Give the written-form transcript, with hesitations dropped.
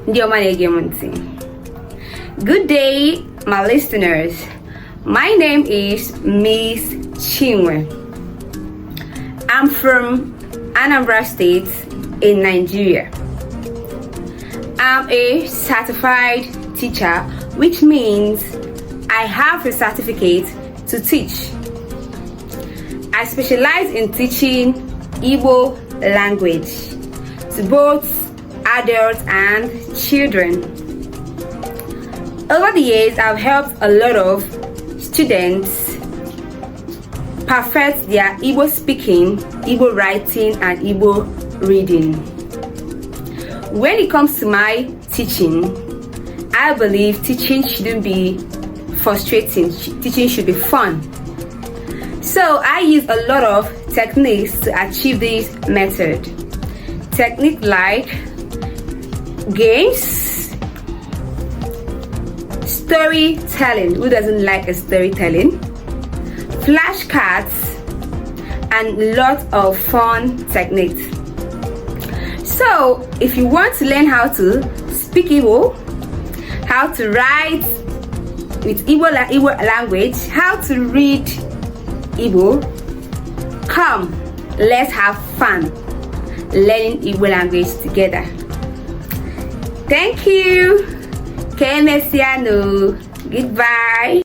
Ndị ọma na-ege m ntị. Good day, my listeners. My name is Miss Chinwe. I'm from Anambra State in Nigeria. I'm a certified teacher, which means I have a certificate to teach. I specialize in teaching Igbo language to both adults and children. Over the years, I've helped a lot of students perfect their Igbo speaking, Igbo writing, and Igbo reading. When it comes to my teaching, I believe teaching shouldn't be frustrating. Teaching should be fun. So I use a lot of techniques to achieve this method. Technique like games, storytelling. Who doesn't like a storytelling? Flashcards, and lots of fun techniques. So if you want to learn how to speak Igbo, how to write with Igbo language, how to read Igbo, come, let's have fun learning Igbo language together. Thank you. Goodbye.